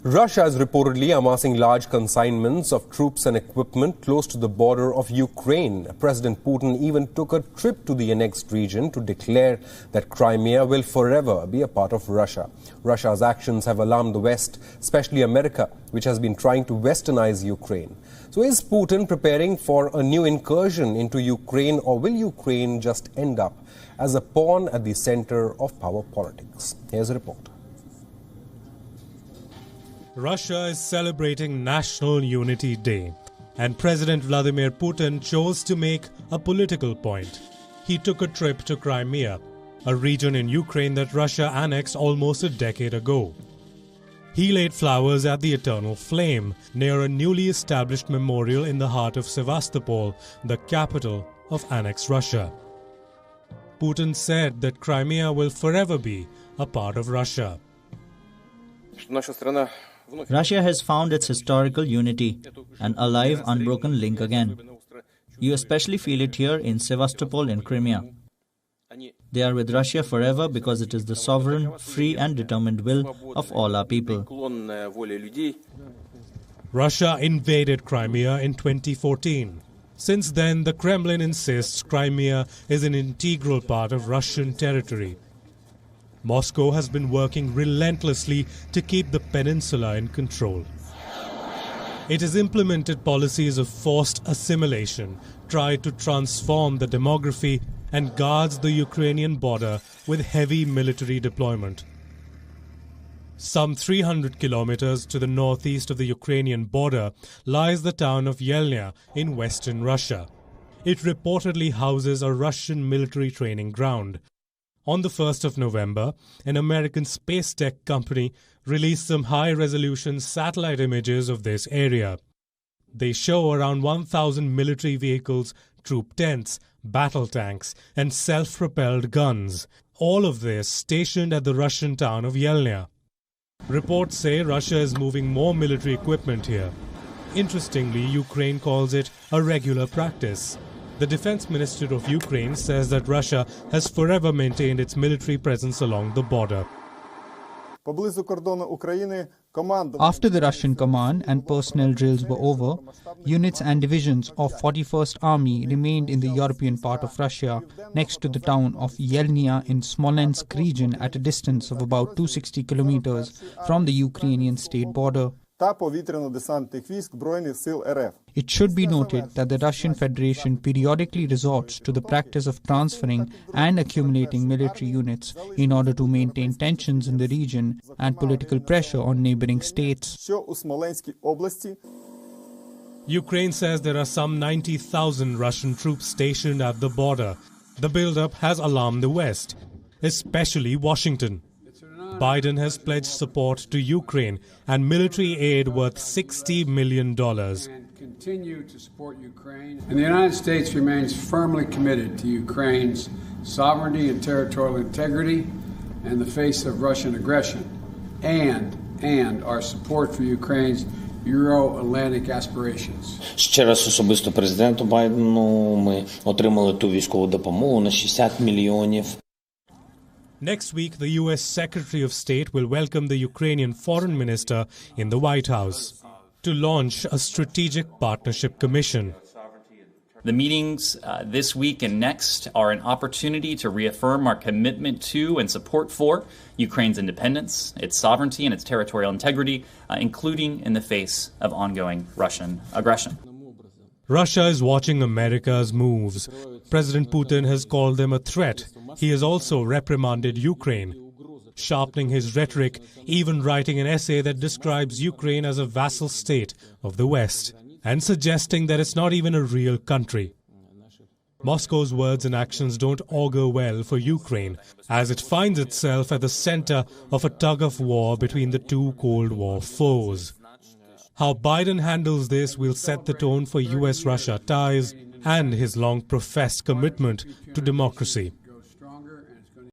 Russia is reportedly amassing large consignments of troops and equipment close to the border of Ukraine. President Putin even took a trip to the annexed region to declare that Crimea will forever be a part of Russia. Russia's actions have alarmed the West, especially America, which has been trying to westernize Ukraine. So is Putin preparing for a new incursion into Ukraine, or will Ukraine just end up as a pawn at the center of power politics? Here's a report. Russia is celebrating National Unity Day, and President Vladimir Putin chose to make a political point. He took a trip to Crimea, a region in Ukraine that Russia annexed almost a decade ago. He laid flowers at the Eternal Flame near a newly established memorial in the heart of Sevastopol, the capital of annexed Russia. Putin said that Crimea will forever be a part of Russia. Russia has found its historical unity, an alive, unbroken link again. You especially feel it here in Sevastopol in Crimea. They are with Russia forever because it is the sovereign, free and determined will of all our people. Russia invaded Crimea in 2014. Since then, the Kremlin insists Crimea is an integral part of Russian territory. Moscow has been working relentlessly to keep the peninsula in control. It has implemented policies of forced assimilation, tried to transform the demography, and guards the Ukrainian border with heavy military deployment. Some 300 kilometers to the northeast of the Ukrainian border lies the town of Yelnya in western Russia. It reportedly houses a Russian military training ground. On the 1st of November, an American space tech company released some high-resolution satellite images of this area. They show around 1,000 military vehicles, troop tents, battle tanks, and self-propelled guns, all of this stationed at the Russian town of Yelnya. Reports say Russia is moving more military equipment here. Interestingly, Ukraine calls it a regular practice. The Defense Minister of Ukraine says that Russia has forever maintained its military presence along the border. After the Russian command and personnel drills were over, units and divisions of 41st Army remained in the European part of Russia, next to the town of Yelnya in Smolensk region at a distance of about 260 kilometers from the Ukrainian state border. It should be noted that the Russian Federation periodically resorts to the practice of transferring and accumulating military units in order to maintain tensions in the region and political pressure on neighboring states. Ukraine says there are some 90,000 Russian troops stationed at the border. The buildup has alarmed the West, especially Washington. Biden has pledged support to Ukraine and military aid worth $60 million. Continue to support Ukraine. And the United States remains firmly committed to Ukraine's sovereignty and territorial integrity in the face of Russian aggression, and our support for Ukraine's Euro-Atlantic aspirations. Ще раз особисто президенту Байдену ми отримали ту військову допомогу на 60 мільйонів. Next week, the U.S. Secretary of State will welcome the Ukrainian Foreign Minister in the White House to launch a Strategic Partnership Commission. The meetings this week and next are an opportunity to reaffirm our commitment to and support for Ukraine's independence, its sovereignty, and its territorial integrity, including in the face of ongoing Russian aggression. Russia is watching America's moves. President Putin has called them a threat. He has also reprimanded Ukraine, sharpening his rhetoric, even writing an essay that describes Ukraine as a vassal state of the West, and suggesting that it's not even a real country. Moscow's words and actions don't augur well for Ukraine, as it finds itself at the center of a tug-of-war between the two Cold War foes. How Biden handles this will set the tone for US-Russia ties and his long-professed commitment to democracy.